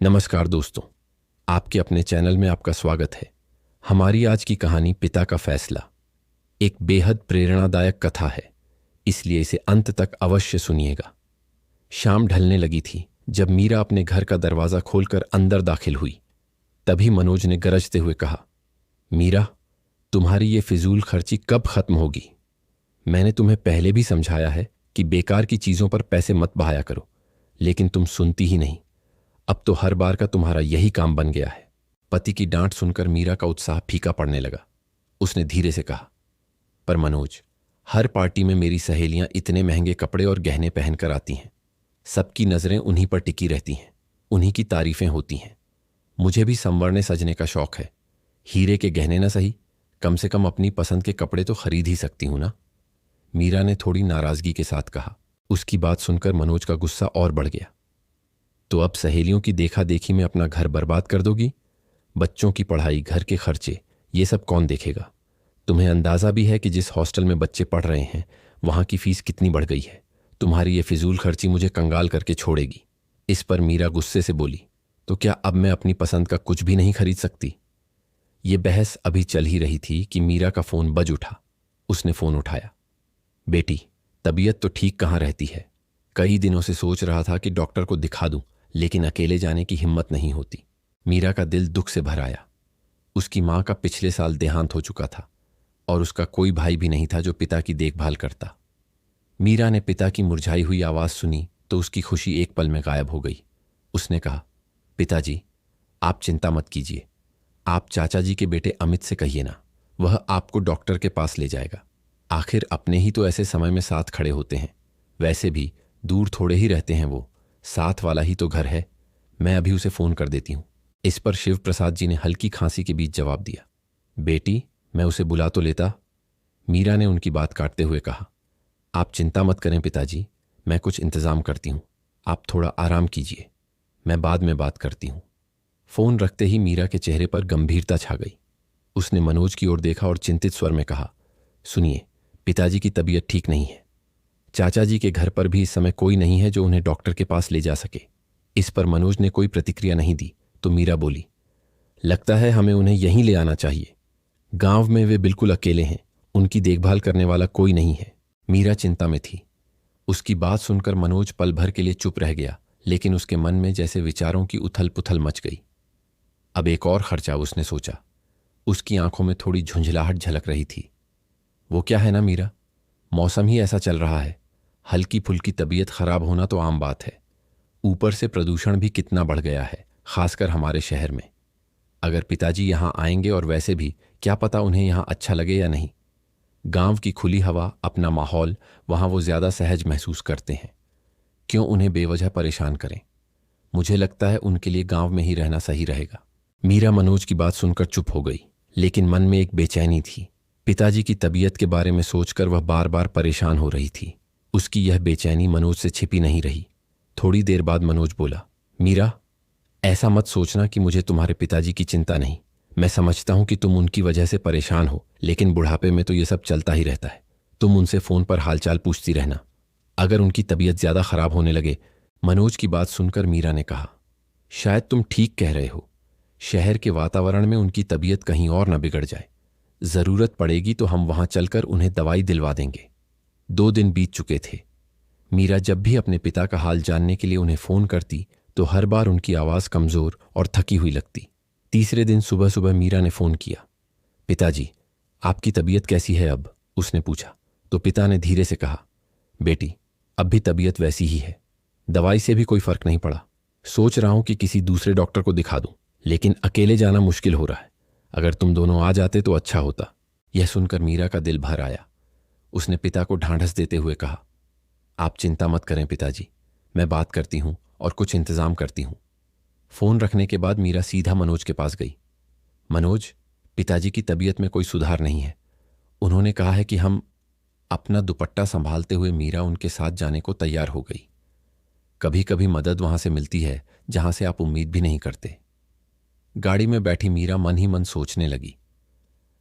नमस्कार दोस्तों, आपके अपने चैनल में आपका स्वागत है। हमारी आज की कहानी पिता का फैसला एक बेहद प्रेरणादायक कथा है, इसलिए इसे अंत तक अवश्य सुनिएगा। शाम ढलने लगी थी जब मीरा अपने घर का दरवाजा खोलकर अंदर दाखिल हुई। तभी मनोज ने गरजते हुए कहा, मीरा, तुम्हारी ये फिजूल खर्ची कब खत्म होगी? मैंने तुम्हें पहले भी समझाया है कि बेकार की चीजों पर पैसे मत बहाया करो, लेकिन तुम सुनती ही नहीं। अब तो हर बार का तुम्हारा यही काम बन गया है। पति की डांट सुनकर मीरा का उत्साह फीका पड़ने लगा। उसने धीरे से कहा, पर मनोज, हर पार्टी में मेरी सहेलियां इतने महंगे कपड़े और गहने पहनकर आती हैं। सबकी नजरें उन्हीं पर टिकी रहती हैं, उन्हीं की तारीफें होती हैं। मुझे भी संवरने सजने का शौक है। हीरे के गहने ना सही, कम से कम अपनी पसंद के कपड़े तो खरीद ही सकती हूं ना। मीरा ने थोड़ी नाराजगी के साथ कहा। उसकी बात सुनकर मनोज का गुस्सा और बढ़ गया। तो अब सहेलियों की देखा देखी में अपना घर बर्बाद कर दोगी? बच्चों की पढ़ाई, घर के खर्चे, ये सब कौन देखेगा? तुम्हें अंदाजा भी है कि जिस हॉस्टल में बच्चे पढ़ रहे हैं वहां की फीस कितनी बढ़ गई है। तुम्हारी ये फिजूल खर्ची मुझे कंगाल करके छोड़ेगी। इस पर मीरा गुस्से से बोली, तो क्या अब मैं अपनी पसंद का कुछ भी नहीं खरीद सकती? ये बहस अभी चल ही रही थी कि मीरा का फोन बज उठा। उसने फोन उठाया। बेटी, तबीयत तो ठीक कहाँ रहती है। कई दिनों से सोच रहा था कि डॉक्टर को दिखा दूं, लेकिन अकेले जाने की हिम्मत नहीं होती। मीरा का दिल दुख से भर आया। उसकी मां का पिछले साल देहांत हो चुका था और उसका कोई भाई भी नहीं था जो पिता की देखभाल करता। मीरा ने पिता की मुरझाई हुई आवाज सुनी तो उसकी खुशी एक पल में गायब हो गई। उसने कहा, पिताजी, आप चिंता मत कीजिए। आप चाचा जी के बेटे अमित से कहिए ना, वह आपको डॉक्टर के पास ले जाएगा। आखिर अपने ही तो ऐसे समय में साथ खड़े होते हैं। वैसे भी दूर थोड़े ही रहते हैं वो, साथ वाला ही तो घर है। मैं अभी उसे फोन कर देती हूं। इस पर शिव प्रसाद जी ने हल्की खांसी के बीच जवाब दिया, बेटी, मैं उसे बुला तो लेता। मीरा ने उनकी बात काटते हुए कहा, आप चिंता मत करें पिताजी, मैं कुछ इंतजाम करती हूं। आप थोड़ा आराम कीजिए, मैं बाद में बात करती हूं। फोन रखते ही मीरा के चेहरे पर गंभीरता छा गई। उसने मनोज की ओर देखा और चिंतित स्वर में कहा, सुनिए, पिताजी की तबीयत ठीक नहीं है। चाचा जी के घर पर भी इस समय कोई नहीं है जो उन्हें डॉक्टर के पास ले जा सके। इस पर मनोज ने कोई प्रतिक्रिया नहीं दी तो मीरा बोली, लगता है हमें उन्हें यहीं ले आना चाहिए। गांव में वे बिल्कुल अकेले हैं, उनकी देखभाल करने वाला कोई नहीं है। मीरा चिंता में थी। उसकी बात सुनकर मनोज पल भर के लिए चुप रह गया, लेकिन उसके मन में जैसे विचारों की उथल पुथल मच गई। अब एक और खर्चा, उसने सोचा। उसकी आंखों में थोड़ी झुंझलाहट झलक रही थी। वो क्या है ना मीरा, मौसम ही ऐसा चल रहा है। हल्की फुल्की तबीयत खराब होना तो आम बात है। ऊपर से प्रदूषण भी कितना बढ़ गया है, खासकर हमारे शहर में। अगर पिताजी यहां आएंगे, और वैसे भी क्या पता उन्हें यहां अच्छा लगे या नहीं। गांव की खुली हवा, अपना माहौल, वहां वो ज्यादा सहज महसूस करते हैं। क्यों उन्हें बेवजह परेशान करें? मुझे लगता है उनके लिए गांव में ही रहना सही रहेगा। मीरा मनोज की बात सुनकर चुप हो गई, लेकिन मन में एक बेचैनी थी। पिताजी की तबीयत के बारे में सोचकर वह बार बार परेशान हो रही थी। उसकी यह बेचैनी मनोज से छिपी नहीं रही। थोड़ी देर बाद मनोज बोला, मीरा, ऐसा मत सोचना कि मुझे तुम्हारे पिताजी की चिंता नहीं। मैं समझता हूं कि तुम उनकी वजह से परेशान हो, लेकिन बुढ़ापे में तो ये सब चलता ही रहता है। तुम उनसे फोन पर हालचाल पूछती रहना, अगर उनकी तबीयत ज्यादा खराब होने लगे। मनोज की बात सुनकर मीरा ने कहा, शायद तुम ठीक कह रहे हो। शहर के वातावरण में उनकी तबीयत कहीं और न बिगड़ जाए। जरूरत पड़ेगी तो हम वहां चलकर उन्हें दवाई दिलवा देंगे। 2 दिन बीत चुके थे। मीरा जब भी अपने पिता का हाल जानने के लिए उन्हें फोन करती तो हर बार उनकी आवाज कमजोर और थकी हुई लगती। तीसरे दिन सुबह सुबह मीरा ने फोन किया। पिताजी, आपकी तबीयत कैसी है अब? उसने पूछा। तो पिता ने धीरे से कहा, बेटी, अब भी तबीयत वैसी ही है। दवाई से भी कोई फर्क नहीं पड़ा। सोच रहा हूं कि किसी दूसरे डॉक्टर को दिखा दूं, लेकिन अकेले जाना मुश्किल हो रहा है। अगर तुम दोनों आ जाते तो अच्छा होता। यह सुनकर मीरा का दिल भर आया। उसने पिता को ढांढस देते हुए कहा, आप चिंता मत करें पिताजी, मैं बात करती हूं और कुछ इंतजाम करती हूं। फोन रखने के बाद मीरा सीधा मनोज के पास गई। मनोज, पिताजी की तबीयत में कोई सुधार नहीं है। उन्होंने कहा है कि हम। अपना दुपट्टा संभालते हुए मीरा उनके साथ जाने को तैयार हो गई। कभी कभी मदद वहां से मिलती है जहां से आप उम्मीद भी नहीं करते। गाड़ी में बैठी मीरा मन ही मन सोचने लगी।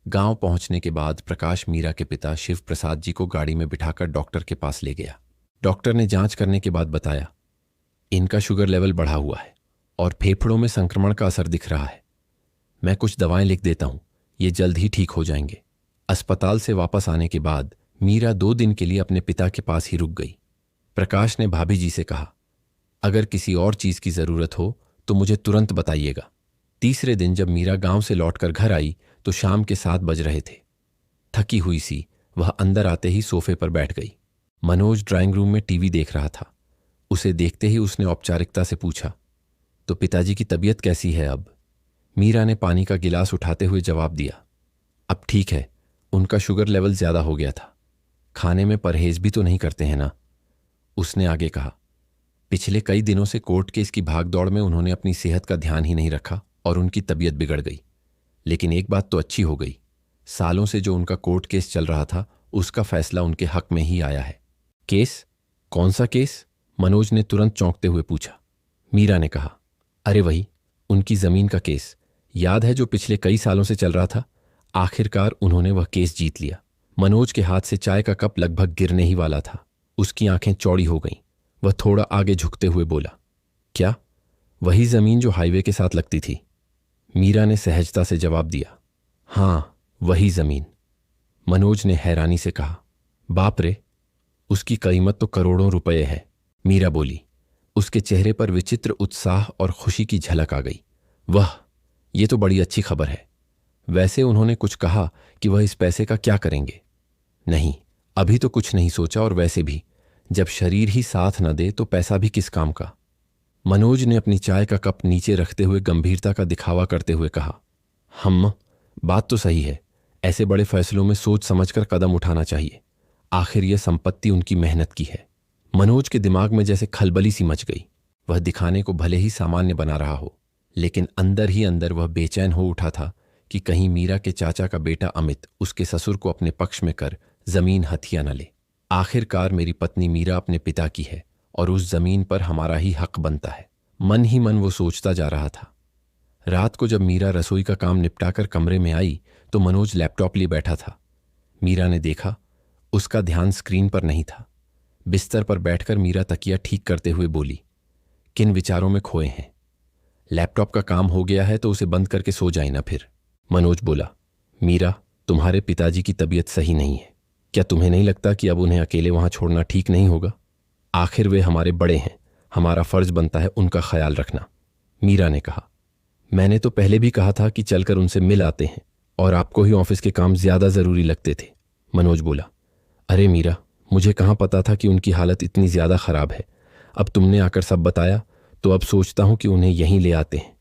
गांव पहुंचने के बाद प्रकाश मीरा के पिता शिव प्रसाद जी को गाड़ी में बिठाकर डॉक्टर के पास ले गया। डॉक्टर ने जांच करने के बाद बताया, इनका शुगर लेवल बढ़ा हुआ है। और फेफड़ों में संक्रमण का असर दिख रहा है। मैं कुछ दवाएं लिख देता हूं, ये जल्द ही ठीक हो जाएंगे। अस्पताल से वापस आने के बाद मीरा 2 दिन के लिए अपने पिता के पास ही रुक गई। प्रकाश ने भाभी जी से कहा, अगर किसी और चीज की जरूरत हो तो मुझे तुरंत बताइएगा। तीसरे दिन जब मीरा गांव से लौटकर घर आई तो शाम के 7 बज रहे थे। थकी हुई सी वह अंदर आते ही सोफे पर बैठ गई। मनोज ड्राइंग रूम में टीवी देख रहा था। उसे देखते ही उसने औपचारिकता से पूछा, तो पिताजी की तबीयत कैसी है अब? मीरा ने पानी का गिलास उठाते हुए जवाब दिया, अब ठीक है, उनका शुगर लेवल ज्यादा हो गया था। खाने में परहेज भी तो नहीं करते हैं ना? उसने आगे कहा, पिछले कई दिनों से कोर्ट केस की भागदौड़ में उन्होंने अपनी सेहत का ध्यान ही नहीं रखा और उनकी तबीयत बिगड़ गई। लेकिन एक बात तो अच्छी हो गई, सालों से जो उनका कोर्ट केस चल रहा था उसका फैसला उनके हक में ही आया है। केस? कौन सा केस? मनोज ने तुरंत चौंकते हुए पूछा। मीरा ने कहा, अरे वही, उनकी जमीन का केस। याद है जो पिछले कई सालों से चल रहा था? आखिरकार उन्होंने वह केस जीत लिया। मनोज के हाथ से चाय का कप लगभग गिरने ही वाला था। उसकी आंखें चौड़ी हो गईं। वह थोड़ा आगे झुकते हुए बोला, क्या? वही जमीन जो हाईवे के साथ लगती थी? मीरा ने सहजता से जवाब दिया, हां, वही जमीन। मनोज ने हैरानी से कहा, बाप रे, उसकी कीमत तो करोड़ों रुपए है। मीरा बोली। उसके चेहरे पर विचित्र उत्साह और खुशी की झलक आ गई। वह, ये तो बड़ी अच्छी खबर है। वैसे उन्होंने कुछ कहा कि वह इस पैसे का क्या करेंगे? नहीं, अभी तो कुछ नहीं सोचा, और वैसे भी जब शरीर ही साथ न दे तो पैसा भी किस काम का। मनोज ने अपनी चाय का कप नीचे रखते हुए गंभीरता का दिखावा करते हुए कहा, बात तो सही है, ऐसे बड़े फैसलों में सोच समझकर कदम उठाना चाहिए। आखिर यह संपत्ति उनकी मेहनत की है। मनोज के दिमाग में जैसे खलबली सी मच गई। वह दिखाने को भले ही सामान्य बना रहा हो, लेकिन अंदर ही अंदर वह बेचैन हो उठा था कि कहीं मीरा के चाचा का बेटा अमित उसके ससुर को अपने पक्ष में कर जमीन हथिया न ले। आखिरकार मेरी पत्नी मीरा अपने पिता की है और उस जमीन पर हमारा ही हक बनता है। मन ही मन वो सोचता जा रहा था। रात को जब मीरा रसोई का काम निपटाकर कमरे में आई तो मनोज लैपटॉप लिए बैठा था। मीरा ने देखा, उसका ध्यान स्क्रीन पर नहीं था। बिस्तर पर बैठकर मीरा तकिया ठीक करते हुए बोली, किन विचारों में खोए हैं? लैपटॉप का काम हो गया है तो उसे बंद करके सो जाए ना फिर। मनोज बोला, मीरा, तुम्हारे पिताजी की तबीयत सही नहीं है। क्या तुम्हें नहीं लगता कि अब उन्हें अकेले वहां छोड़ना ठीक नहीं होगा? आखिर वे हमारे बड़े हैं, हमारा फर्ज बनता है उनका ख्याल रखना। मीरा ने कहा, मैंने तो पहले भी कहा था कि चलकर उनसे मिल आते हैं, और आपको ही ऑफिस के काम ज्यादा जरूरी लगते थे। मनोज बोला, अरे मीरा, मुझे कहां पता था कि उनकी हालत इतनी ज्यादा खराब है। अब तुमने आकर सब बताया तो अब सोचता हूं कि उन्हें यहीं ले आते हैं।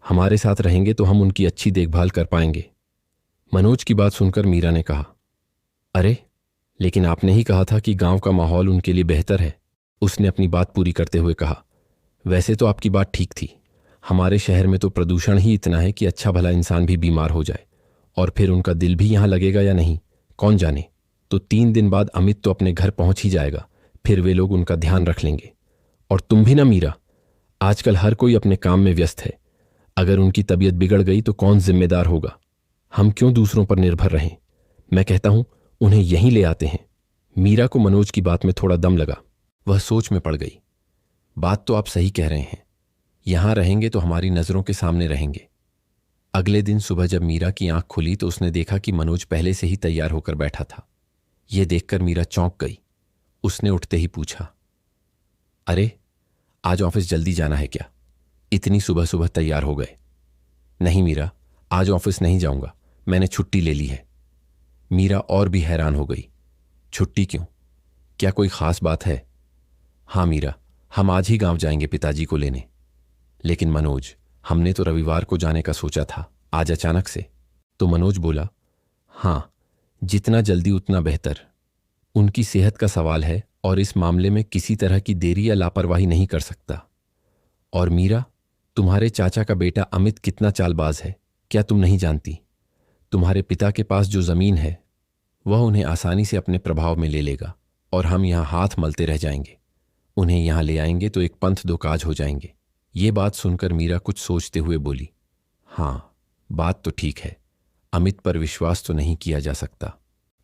हमारे साथ रहेंगे तो हम उनकी अच्छी देखभाल कर पाएंगे। मनोज की बात सुनकर मीरा ने कहा, अरे, लेकिन आपने ही कहा था कि गांव का माहौल उनके लिए बेहतर है। उसने अपनी बात पूरी करते हुए कहा, वैसे तो आपकी बात ठीक थी। हमारे शहर में तो प्रदूषण ही इतना है कि अच्छा भला इंसान भी बीमार हो जाए, और फिर उनका दिल भी यहां लगेगा या नहीं, कौन जाने। तो 3 दिन बाद अमित तो अपने घर पहुंच ही जाएगा, फिर वे लोग उनका ध्यान रख लेंगे। और तुम भी ना मीरा, आजकल हर कोई अपने काम में व्यस्त है। अगर उनकी तबीयत बिगड़ गई तो कौन जिम्मेदार होगा? हम क्यों दूसरों पर निर्भर रहें? मैं कहता हूं उन्हें यहीं ले आते हैं। मीरा को मनोज की बात में थोड़ा दम लगा। वह सोच में पड़ गई। बात तो आप सही कह रहे हैं, यहां रहेंगे तो हमारी नजरों के सामने रहेंगे। अगले दिन सुबह जब मीरा की आंख खुली तो उसने देखा कि मनोज पहले से ही तैयार होकर बैठा था। यह देखकर मीरा चौंक गई। उसने उठते ही पूछा, अरे, आज ऑफिस जल्दी जाना है क्या? इतनी सुबह सुबह तैयार हो गए? नहीं मीरा, आज ऑफिस नहीं जाऊंगा, मैंने छुट्टी ले ली है। मीरा और भी हैरान हो गई। छुट्टी क्यों? क्या कोई खास बात है? हाँ मीरा, हम आज ही गांव जाएंगे पिताजी को लेने। लेकिन मनोज, हमने तो रविवार को जाने का सोचा था, आज अचानक से। तो मनोज बोला, हां, जितना जल्दी उतना बेहतर। उनकी सेहत का सवाल है और इस मामले में किसी तरह की देरी या लापरवाही नहीं कर सकता। और मीरा, तुम्हारे चाचा का बेटा अमित कितना चालबाज है, क्या तुम नहीं जानती? तुम्हारे पिता के पास जो जमीन है वह उन्हें आसानी से अपने प्रभाव में ले लेगा और हम यहां हाथ मलते रह जाएंगे। उन्हें यहां ले आएंगे तो एक पंथ दो काज हो जाएंगे। ये बात सुनकर मीरा कुछ सोचते हुए बोली, हां, बात तो ठीक है, अमित पर विश्वास तो नहीं किया जा सकता।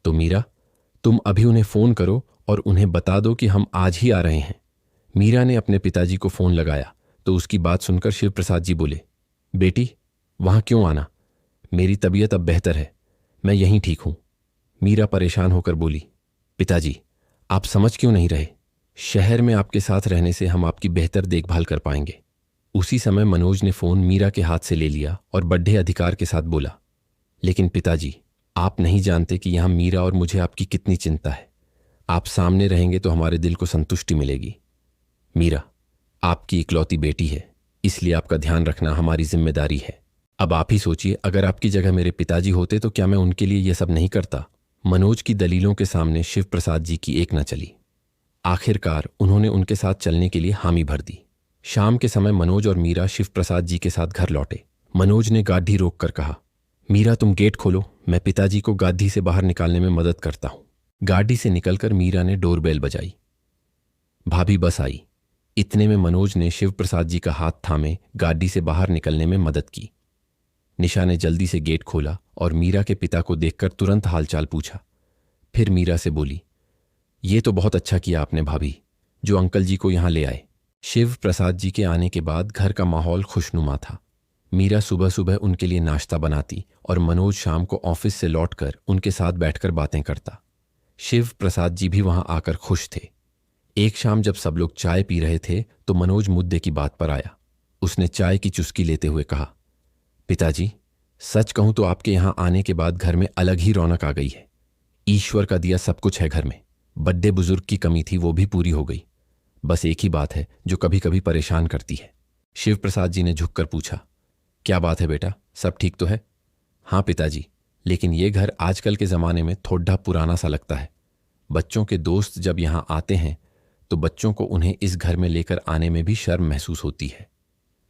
तो मीरा, तुम अभी उन्हें फोन करो और उन्हें बता दो कि हम आज ही आ रहे हैं। मीरा ने अपने पिताजी को फोन लगाया तो उसकी बात सुनकर शिव प्रसाद जी बोले, बेटी वहां क्यों आना, मेरी तबीयत अब बेहतर है, मैं यहीं ठीक हूं। मीरा परेशान होकर बोली, पिताजी आप समझ क्यों नहीं रहे, शहर में आपके साथ रहने से हम आपकी बेहतर देखभाल कर पाएंगे। उसी समय मनोज ने फोन मीरा के हाथ से ले लिया और बड्ढे अधिकार के साथ बोला, लेकिन पिताजी आप नहीं जानते कि यहां मीरा और मुझे आपकी कितनी चिंता है। आप सामने रहेंगे तो हमारे दिल को संतुष्टि मिलेगी। मीरा आपकी इकलौती बेटी है, इसलिए आपका ध्यान रखना हमारी जिम्मेदारी है। अब आप ही सोचिए, अगर आपकी जगह मेरे पिताजी होते तो क्या मैं उनके लिए यह सब नहीं करता। मनोज की दलीलों के सामने शिव प्रसाद जी की एक न चली। आखिरकार उन्होंने उनके साथ चलने के लिए हामी भर दी। शाम के समय मनोज और मीरा शिव प्रसाद जी के साथ घर लौटे। मनोज ने गाड़ी रोककर कहा, मीरा तुम गेट खोलो, मैं पिताजी को गाड़ी से बाहर निकालने में मदद करता हूं। गाड़ी से निकलकर मीरा ने डोरबेल बजाई। भाभी बस आई। इतने में मनोज ने शिव प्रसाद जी का हाथ थामे गाड़ी से बाहर निकलने में मदद की। निशा ने जल्दी से गेट खोला और मीरा के पिता को देखकर तुरंत हालचाल पूछा। फिर मीरा से बोली, ये तो बहुत अच्छा किया आपने भाभी, जो अंकल जी को यहां ले आए। शिव प्रसाद जी के आने के बाद घर का माहौल खुशनुमा था। मीरा सुबह सुबह उनके लिए नाश्ता बनाती और मनोज शाम को ऑफिस से लौटकर उनके साथ बैठकर बातें करता। शिव प्रसाद जी भी वहां आकर खुश थे। एक शाम जब सब लोग चाय पी रहे थे तो मनोज मुद्दे की बात पर आया। उसने चाय की चुस्की लेते हुए कहा, पिताजी सच कहूं तो आपके यहां आने के बाद घर में अलग ही रौनक आ गई है। ईश्वर का दिया सब कुछ है घर में। बड्डे बुजुर्ग की कमी थी, वो भी पूरी हो गई। बस एक ही बात है जो कभी कभी परेशान करती है। शिव प्रसाद जी ने झुककर पूछा, क्या बात है बेटा, सब ठीक तो है? हाँ पिताजी, लेकिन ये घर आजकल के ज़माने में थोड़ा पुराना सा लगता है। बच्चों के दोस्त जब यहाँ आते हैं तो बच्चों को उन्हें इस घर में लेकर आने में भी शर्म महसूस होती है।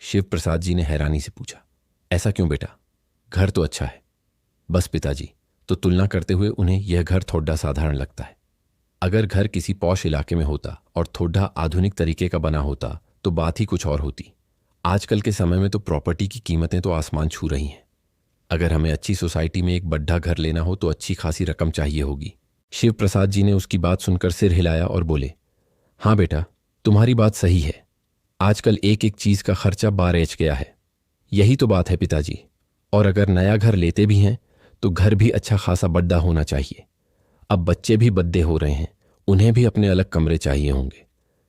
शिव प्रसाद जी ने हैरानी से पूछा, ऐसा क्यों बेटा, घर तो अच्छा है। बस पिताजी, तो तुलना करते हुए उन्हें यह घर थोड़ा साधारण लगता है। अगर घर किसी पॉश इलाके में होता और थोड़ा आधुनिक तरीके का बना होता तो बात ही कुछ और होती। आजकल के समय में तो प्रॉपर्टी की कीमतें तो आसमान छू रही हैं। अगर हमें अच्छी सोसाइटी में एक बड्ढा घर लेना हो तो अच्छी खासी रकम चाहिए होगी। शिव प्रसाद जी ने उसकी बात सुनकर सिर हिलाया और बोले, हाँ बेटा, तुम्हारी बात सही है। आजकल एक एक चीज का खर्चा बारेच गया है। यही तो बात है पिताजी। और अगर नया घर लेते भी हैं तो घर भी अच्छा खासा बड्ढा होना चाहिए। अब बच्चे भी बड्ढे हो रहे हैं, उन्हें भी अपने अलग कमरे चाहिए होंगे।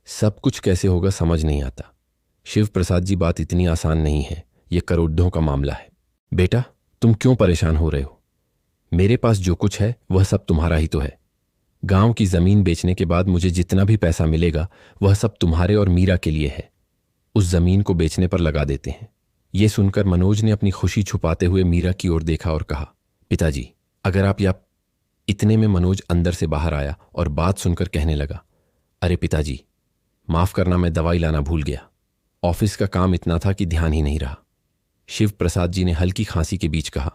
सब कुछ कैसे होगा समझ नहीं आता। शिव प्रसाद जी, बात इतनी आसान नहीं है, ये करोड़ों का मामला है। बेटा तुम क्यों परेशान हो रहे हो? मेरे पास जो कुछ है वह सब तुम्हारा ही तो है। गांव की जमीन बेचने के बाद मुझे जितना भी पैसा मिलेगा वह सब तुम्हारे और मीरा के लिए है। उस जमीन को बेचने पर लगा देते हैं। यह सुनकर मनोज ने अपनी खुशी छुपाते हुए मीरा की ओर देखा और कहा, पिताजी अगर आप या इतने में मनोज अंदर से बाहर आया और बात सुनकर कहने लगा, अरे पिताजी माफ करना, मैं दवाई लाना भूल गया। ऑफिस का काम इतना था कि ध्यान ही नहीं रहा। शिव प्रसाद जी ने हल्की खांसी के बीच कहा,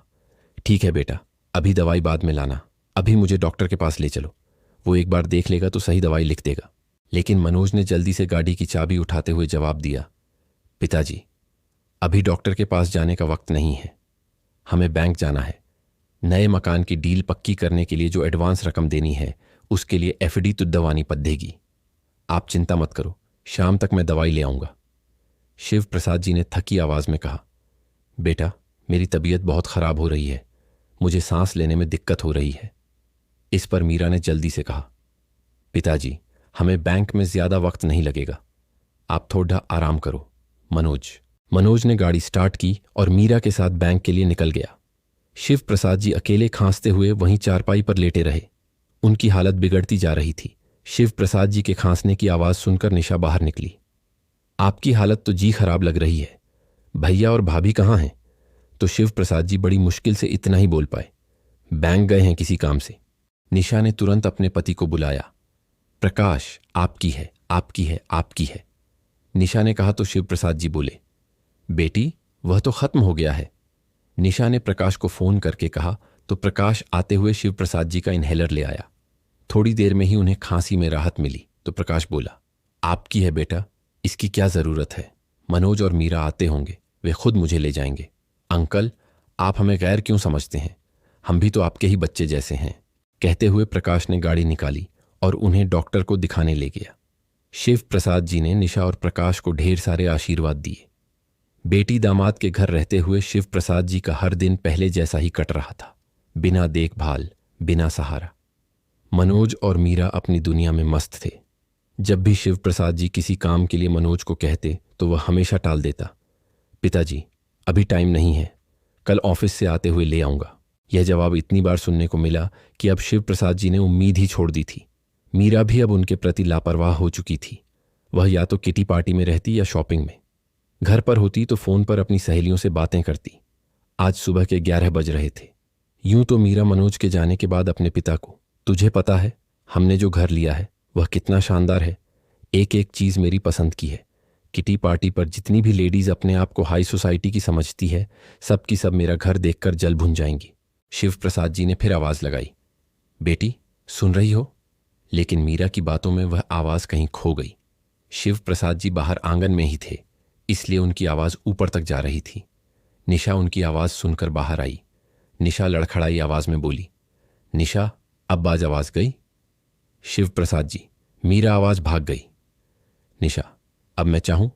ठीक है बेटा, अभी दवाई बाद में लाना, अभी मुझे डॉक्टर के पास ले चलो, वो एक बार देख लेगा तो सही दवाई लिख देगा। लेकिन मनोज ने जल्दी से गाड़ी की चाबी उठाते हुए जवाब दिया, पिताजी अभी डॉक्टर के पास जाने का वक्त नहीं है, हमें बैंक जाना है। नए मकान की डील पक्की करने के लिए जो एडवांस रकम देनी है उसके लिए एफडी तुद्दवानी पड़ेगी। आप चिंता मत करो, शाम तक मैं दवाई ले आऊंगा। शिव प्रसाद जी ने थकी आवाज में कहा, बेटा मेरी तबीयत बहुत खराब हो रही है, मुझे सांस लेने में दिक्कत हो रही है। इस पर मीरा ने जल्दी से कहा, पिताजी हमें बैंक में ज्यादा वक्त नहीं लगेगा, आप थोड़ा आराम करो। मनोज ने गाड़ी स्टार्ट की और मीरा के साथ बैंक के लिए निकल गया। शिव प्रसाद जी अकेले खांसते हुए वहीं चारपाई पर लेटे रहे। उनकी हालत बिगड़ती जा रही थी। शिव प्रसाद जी के खांसने की आवाज सुनकर निशा बाहर निकली। आपकी हालत तो जी खराब लग रही है, भैया और भाभी कहाँ हैं? तो शिव प्रसाद जी बड़ी मुश्किल से इतना ही बोल पाए, बैंक गए हैं किसी काम से। निशा ने तुरंत अपने पति को बुलाया। प्रकाश आपकी है, आपकी है, आपकी है, निशा ने कहा तो शिव प्रसाद जी बोले, बेटी वह तो खत्म हो गया है। निशा ने प्रकाश को फोन करके कहा तो प्रकाश आते हुए शिव प्रसाद जी का इनहेलर ले आया। थोड़ी देर में ही उन्हें खांसी में राहत मिली तो प्रकाश बोला, आपकी है बेटा, इसकी क्या जरूरत है? मनोज और मीरा आते होंगे, वे खुद मुझे ले जाएंगे। अंकल आप हमें गैर क्यों समझते हैं, हम भी तो आपके ही बच्चे जैसे हैं। कहते हुए प्रकाश ने गाड़ी निकाली और उन्हें डॉक्टर को दिखाने ले गया। शिव प्रसाद जी ने निशा और प्रकाश को ढेर सारे आशीर्वाद दिए। बेटी दामाद के घर रहते हुए शिव प्रसाद जी का हर दिन पहले जैसा ही कट रहा था, बिना देखभाल, बिना सहारा। मनोज और मीरा अपनी दुनिया में मस्त थे। जब भी शिव प्रसाद जी किसी काम के लिए मनोज को कहते तो वह हमेशा टाल देता। पिताजी, अभी टाइम नहीं है, कल ऑफिस से आते हुए ले आऊंगा। यह जवाब इतनी बार सुनने को मिला कि अब शिव प्रसाद जी ने उम्मीद ही छोड़ दी थी। मीरा भी अब उनके प्रति लापरवाह हो चुकी थी। वह या तो किटी पार्टी में रहती या शॉपिंग में। घर पर होती तो फोन पर अपनी सहेलियों से बातें करती। आज सुबह के 11 बज रहे थे। यूं तो मीरा मनोज के जाने के बाद अपने पिता को, तुझे पता है हमने जो घर लिया है वह कितना शानदार है, एक एक चीज मेरी पसंद की है। किटी पार्टी पर जितनी भी लेडीज अपने आप को हाई सोसाइटी की समझती है, सब की सब मेरा घर देखकर जल भुन जाएंगी। शिव प्रसाद जी ने फिर आवाज लगाई, बेटी सुन रही हो? लेकिन मीरा की बातों में वह आवाज कहीं खो गई। शिव प्रसाद जी बाहर आंगन में ही थे, इसलिए उनकी आवाज ऊपर तक जा रही थी। निशा उनकी आवाज सुनकर बाहर आई। निशा लड़खड़ाई आवाज में बोली, निशा अब बाज आवाज गई? शिव प्रसाद जी, मीरा आवाज भाग गई। निशा, अब मैं चाहूं?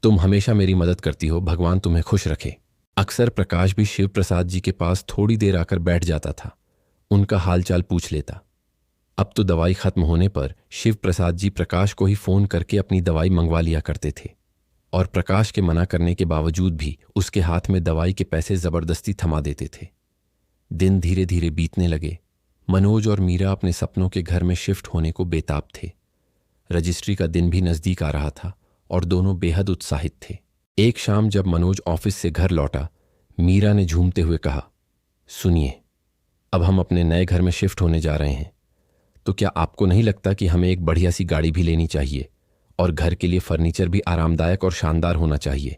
तुम हमेशा मेरी मदद करती हो, भगवान तुम्हें खुश रखे। अक्सर प्रकाश भी शिव प्रसाद जी के पास थोड़ी देर आकर बैठ जाता था, उनका हालचाल पूछ लेता। अब तो दवाई खत्म होने पर शिव प्रसाद जी प्रकाश को ही फोन करके अपनी दवाई मंगवा लिया करते थे, और प्रकाश के मना करने के बावजूद भी उसके हाथ में दवाई के पैसे जबरदस्ती थमा देते थे। दिन धीरे धीरे बीतने लगे। मनोज और मीरा अपने सपनों के घर में शिफ्ट होने को बेताब थे। रजिस्ट्री का दिन भी नजदीक आ रहा था और दोनों बेहद उत्साहित थे। एक शाम जब मनोज ऑफिस से घर लौटा, मीरा ने झूमते हुए कहा, सुनिए, अब हम अपने नए घर में शिफ्ट होने जा रहे हैं, तो क्या आपको नहीं लगता कि हमें एक बढ़िया सी गाड़ी भी लेनी चाहिए और घर के लिए फर्नीचर भी आरामदायक और शानदार होना चाहिए?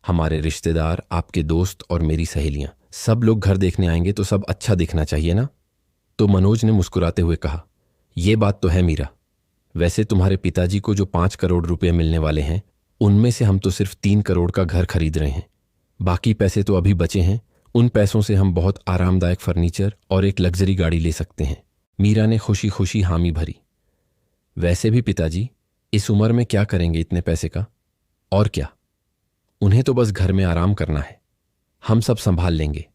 हमारे रिश्तेदार, आपके दोस्त और मेरी सहेलियां, सब लोग घर देखने आएंगे तो सब अच्छा दिखना चाहिए ना? तो मनोज ने मुस्कुराते हुए कहा, यह बात तो है मीरा। वैसे तुम्हारे पिताजी को जो 5 करोड़ रुपए मिलने वाले हैं, उनमें से हम तो सिर्फ 3 करोड़ का घर खरीद रहे हैं। बाकी पैसे तो अभी बचे हैं। उन पैसों से हम बहुत आरामदायक फर्नीचर और एक लग्जरी गाड़ी ले सकते हैं। मीरा ने खुशी खुशी हामी भरी। वैसे भी पिताजी, इस उम्र में क्या करेंगे इतने पैसे का? और क्या, उन्हें तो बस घर में आराम करना है, हम सब संभाल लेंगे।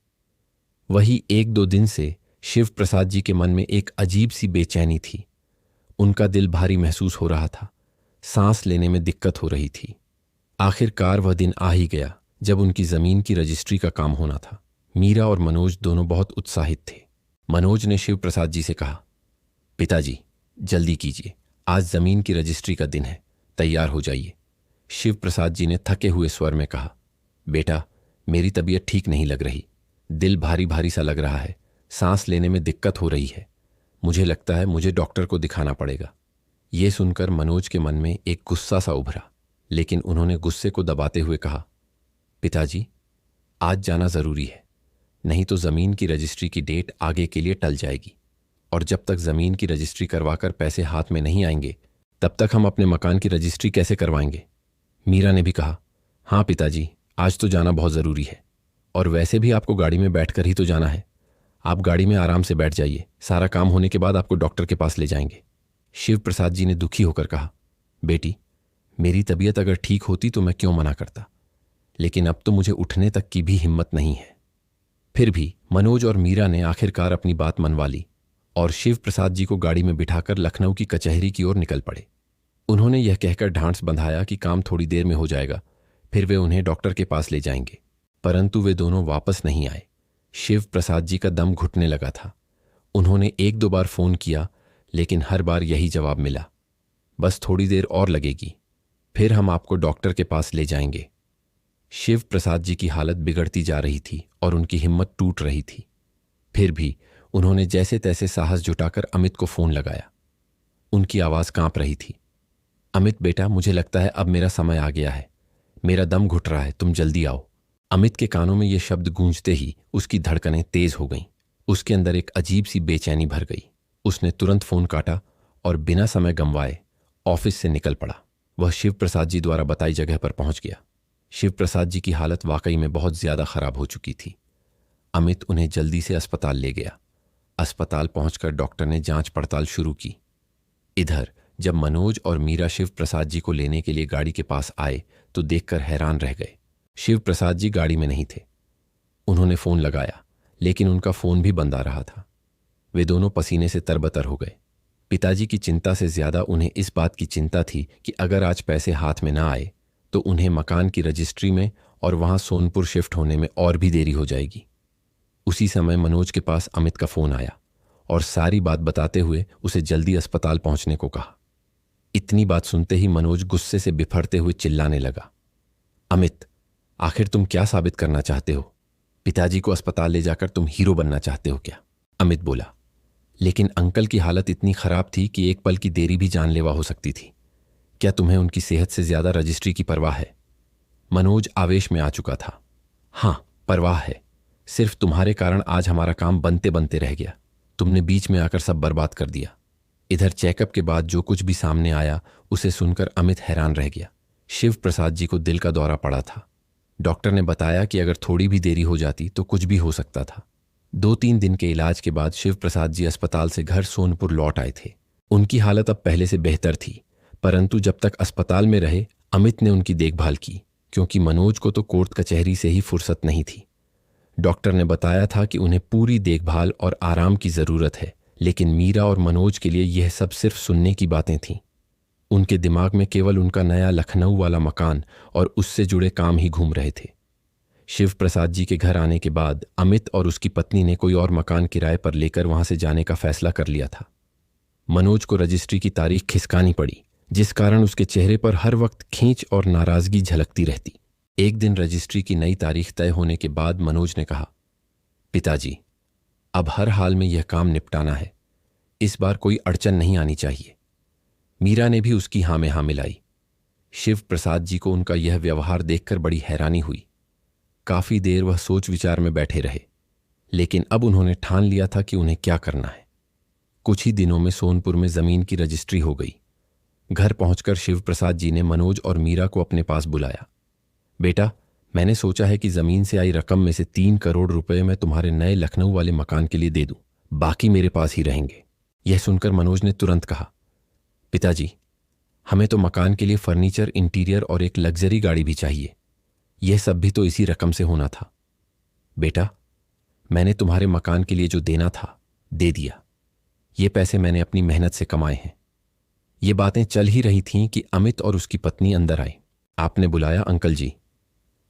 वही 1-2 दिन से शिव प्रसाद जी के मन में एक अजीब सी बेचैनी थी। उनका दिल भारी महसूस हो रहा था, सांस लेने में दिक्कत हो रही थी। आखिरकार वह दिन आ ही गया जब उनकी जमीन की रजिस्ट्री का काम होना था। मीरा और मनोज दोनों बहुत उत्साहित थे। मनोज ने शिव प्रसाद जी से कहा, पिताजी जल्दी कीजिए, आज जमीन की रजिस्ट्री का दिन है, तैयार हो जाइए। शिव प्रसाद जी ने थके हुए स्वर में कहा, बेटा मेरी तबीयत ठीक नहीं लग रही, दिल भारी भारी सा लग रहा है, सांस लेने में दिक्कत हो रही है, मुझे लगता है मुझे डॉक्टर को दिखाना पड़ेगा। यह सुनकर मनोज के मन में एक गुस्सा सा उभरा, लेकिन उन्होंने गुस्से को दबाते हुए कहा, पिताजी आज जाना जरूरी है, नहीं तो जमीन की रजिस्ट्री की डेट आगे के लिए टल जाएगी, और जब तक जमीन की रजिस्ट्री करवाकर पैसे हाथ में नहीं आएंगे तब तक हम अपने मकान की रजिस्ट्री कैसे करवाएंगे? मीरा ने भी कहा, हाँ पिताजी, आज तो जाना बहुत जरूरी है, और वैसे भी आपको गाड़ी में बैठकर ही तो जाना है। आप गाड़ी में आराम से बैठ जाइए, सारा काम होने के बाद आपको डॉक्टर के पास ले जाएंगे। शिव प्रसाद जी ने दुखी होकर कहा, बेटी मेरी तबीयत अगर ठीक होती तो मैं क्यों मना करता, लेकिन अब तो मुझे उठने तक की भी हिम्मत नहीं है। फिर भी मनोज और मीरा ने आखिरकार अपनी बात मनवा ली और शिव प्रसाद जी को गाड़ी में बिठाकर लखनऊ की कचहरी की ओर निकल पड़े। उन्होंने यह कहकर ढांढस बंधाया कि काम थोड़ी देर में हो जाएगा, फिर वे उन्हें डॉक्टर के पास ले जाएंगे, परंतु वे दोनों वापस नहीं आए। शिव प्रसाद जी का दम घुटने लगा था। उन्होंने 1-2 बार फोन किया, लेकिन हर बार यही जवाब मिला, बस थोड़ी देर और लगेगी, फिर हम आपको डॉक्टर के पास ले जाएंगे। शिव प्रसाद जी की हालत बिगड़ती जा रही थी और उनकी हिम्मत टूट रही थी। फिर भी उन्होंने जैसे तैसे साहस जुटाकर अमित को फोन लगाया। उनकी आवाज कांप रही थी, अमित बेटा मुझे लगता है अब मेरा समय आ गया है, मेरा दम घुट रहा है, तुम जल्दी आओ। अमित के कानों में ये शब्द गूंजते ही उसकी धड़कनें तेज हो गईं। उसके अंदर एक अजीब सी बेचैनी भर गई। उसने तुरंत फोन काटा और बिना समय गंवाए ऑफिस से निकल पड़ा। वह शिव प्रसाद जी द्वारा बताई जगह पर पहुंच गया। शिव प्रसाद जी की हालत वाकई में बहुत ज्यादा खराब हो चुकी थी। अमित उन्हें जल्दी से अस्पताल ले गया। अस्पताल पहुंचकर डॉक्टर ने जांच पड़ताल शुरू की। इधर जब मनोज और मीरा शिव प्रसाद जी को लेने के लिए गाड़ी के पास आए तो देखकर हैरान रह गए। शिव प्रसाद जी गाड़ी में नहीं थे। उन्होंने फोन लगाया, लेकिन उनका फोन भी बंद आ रहा था। वे दोनों पसीने से तरबतर हो गए। पिताजी की चिंता से ज्यादा उन्हें इस बात की चिंता थी कि अगर आज पैसे हाथ में ना आए तो उन्हें मकान की रजिस्ट्री में और वहां सोनपुर शिफ्ट होने में और भी देरी हो जाएगी। उसी समय मनोज के पास अमित का फोन आया और सारी बात बताते हुए उसे जल्दी अस्पताल पहुंचने को कहा। इतनी बात सुनते ही मनोज गुस्से से बिफरते हुए चिल्लाने लगा, अमित, आखिर तुम क्या साबित करना चाहते हो? पिताजी को अस्पताल ले जाकर तुम हीरो बनना चाहते हो क्या? अमित बोला, लेकिन अंकल की हालत इतनी खराब थी कि एक पल की देरी भी जानलेवा हो सकती थी। क्या तुम्हें उनकी सेहत से ज्यादा रजिस्ट्री की परवाह है? मनोज आवेश में आ चुका था। हाँ, परवाह है। सिर्फ तुम्हारे कारण आज हमारा काम बनते बनते रह गया। तुमने बीच में आकर सब बर्बाद कर दिया। इधर चेकअप के बाद जो कुछ भी सामने आया उसे सुनकर अमित हैरान रह गया। शिव प्रसाद जी को दिल का दौरा पड़ा था। डॉक्टर ने बताया कि अगर थोड़ी भी देरी हो जाती तो कुछ भी हो सकता था। 2-3 दिन के इलाज के बाद शिव प्रसाद जी अस्पताल से घर सोनपुर लौट आए थे। उनकी हालत अब पहले से बेहतर थी, परंतु जब तक अस्पताल में रहे अमित ने उनकी देखभाल की, क्योंकि मनोज को तो कोर्ट कचहरी से ही फुर्सत नहीं थी। डॉक्टर ने बताया था कि उन्हें पूरी देखभाल और आराम की जरूरत है, लेकिन मीरा और मनोज के लिए यह सब सिर्फ सुनने की बातें थीं। उनके दिमाग में केवल उनका नया लखनऊ वाला मकान और उससे जुड़े काम ही घूम रहे थे। शिव प्रसाद जी के घर आने के बाद अमित और उसकी पत्नी ने कोई और मकान किराए पर लेकर वहां से जाने का फैसला कर लिया था। मनोज को रजिस्ट्री की तारीख खिसकानी पड़ी, जिस कारण उसके चेहरे पर हर वक्त खींच और नाराजगी झलकती रहती। एक दिन रजिस्ट्री की नई तारीख तय होने के बाद मनोज ने कहा, पिताजी, अब हर हाल में यह काम निपटाना है। इस बार कोई अड़चन नहीं आनी चाहिए। मीरा ने भी उसकी हाँ में हाँ मिलाई। शिव प्रसाद जी को उनका यह व्यवहार देखकर बड़ी हैरानी हुई। काफी देर वह सोच विचार में बैठे रहे, लेकिन अब उन्होंने ठान लिया था कि उन्हें क्या करना है। कुछ ही दिनों में सोनपुर में जमीन की रजिस्ट्री हो गई। घर पहुंचकर शिव प्रसाद जी ने मनोज और मीरा को अपने पास बुलाया। बेटा, मैंने सोचा है कि जमीन से आई रकम में से 3 करोड़ रुपए मैं तुम्हारे नए लखनऊ वाले मकान के लिए दे दूं, बाकी मेरे पास ही रहेंगे। यह सुनकर मनोज ने तुरंत कहा, पिताजी, हमें तो मकान के लिए फर्नीचर, इंटीरियर और एक लग्जरी गाड़ी भी चाहिए। यह सब भी तो इसी रकम से होना था। बेटा, मैंने तुम्हारे मकान के लिए जो देना था दे दिया। ये पैसे मैंने अपनी मेहनत से कमाए हैं। ये बातें चल ही रही थीं कि अमित और उसकी पत्नी अंदर आए। आपने बुलाया अंकल जी?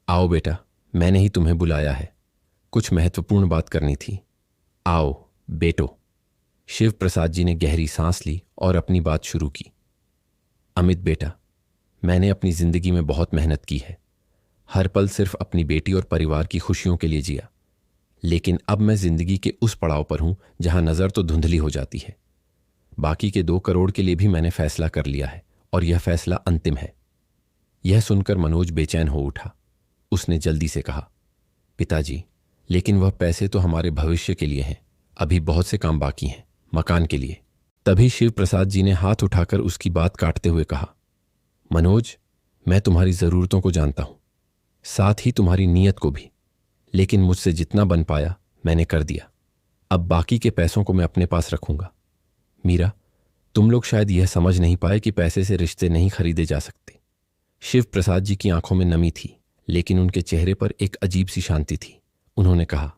आओ बेटा, मैंने ही तुम्हें बुलाया है। कुछ महत्वपूर्ण बात करनी थी। आओ बेटो। शिव प्रसाद जी ने गहरी सांस ली और अपनी बात शुरू की। अमित बेटा, मैंने अपनी जिंदगी में बहुत मेहनत की है। हर पल सिर्फ अपनी बेटी और परिवार की खुशियों के लिए जिया, लेकिन अब मैं जिंदगी के उस पड़ाव पर हूं जहां नजर तो धुंधली हो जाती है। बाकी के 2 करोड़ के लिए भी मैंने फैसला कर लिया है और यह फैसला अंतिम है। यह सुनकर मनोज बेचैन हो उठा। उसने जल्दी से कहा, पिताजी, लेकिन वह पैसे तो हमारे भविष्य के लिए हैं। अभी बहुत से काम बाकी हैं, मकान के लिए। तभी शिव प्रसाद जी ने हाथ उठाकर उसकी बात काटते हुए कहा, मनोज, मैं तुम्हारी जरूरतों को जानता हूं, साथ ही तुम्हारी नीयत को भी, लेकिन मुझसे जितना बन पाया मैंने कर दिया। अब बाकी के पैसों को मैं अपने पास रखूंगा। मीरा, तुम लोग शायद यह समझ नहीं पाए कि पैसे से रिश्ते नहीं खरीदे जा सकते। शिव प्रसाद जी की आंखों में नमी थी, लेकिन उनके चेहरे पर एक अजीब सी शांति थी। उन्होंने कहा,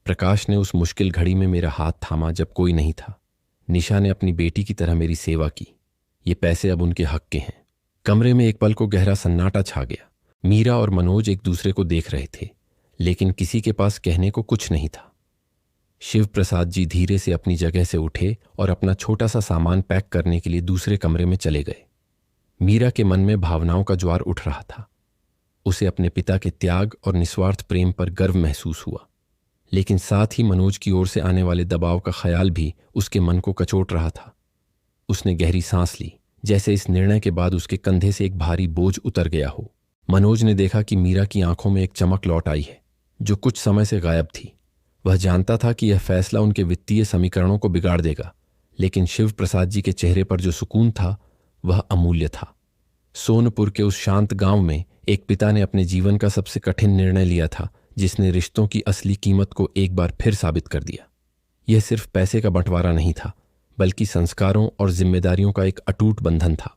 प्रकाश ने उस मुश्किल घड़ी में मेरा हाथ थामा जब कोई नहीं था। निशा ने अपनी बेटी की तरह मेरी सेवा की। ये पैसे अब उनके हक के हैं। कमरे में एक पल को गहरा सन्नाटा छा गया। मीरा और मनोज एक दूसरे को देख रहे थे, लेकिन किसी के पास कहने को कुछ नहीं था। शिव प्रसाद जी धीरे से अपनी जगह से उठे और अपना छोटा सा सामान पैक करने के लिए दूसरे कमरे में चले गए। मीरा के मन में भावनाओं का ज्वार उठ रहा था। उसे अपने पिता के त्याग और निस्वार्थ प्रेम पर गर्व महसूस हुआ, लेकिन साथ ही मनोज की ओर से आने वाले दबाव का ख्याल भी उसके मन को कचोट रहा था। उसने गहरी सांस ली, जैसे इस निर्णय के बाद उसके कंधे से एक भारी बोझ उतर गया हो। मनोज ने देखा कि मीरा की आंखों में एक चमक लौट आई है, जो कुछ समय से गायब थी। वह जानता था कि यह फैसला उनके वित्तीय समीकरणों को बिगाड़ देगा, लेकिन शिव प्रसाद जी के चेहरे पर जो सुकून था वह अमूल्य था। सोनपुर के उस शांत गांव में एक पिता ने अपने जीवन का सबसे कठिन निर्णय लिया था, जिसने रिश्तों की असली कीमत को एक बार फिर साबित कर दिया। यह सिर्फ पैसे का बंटवारा नहीं था, बल्कि संस्कारों और जिम्मेदारियों का एक अटूट बंधन था।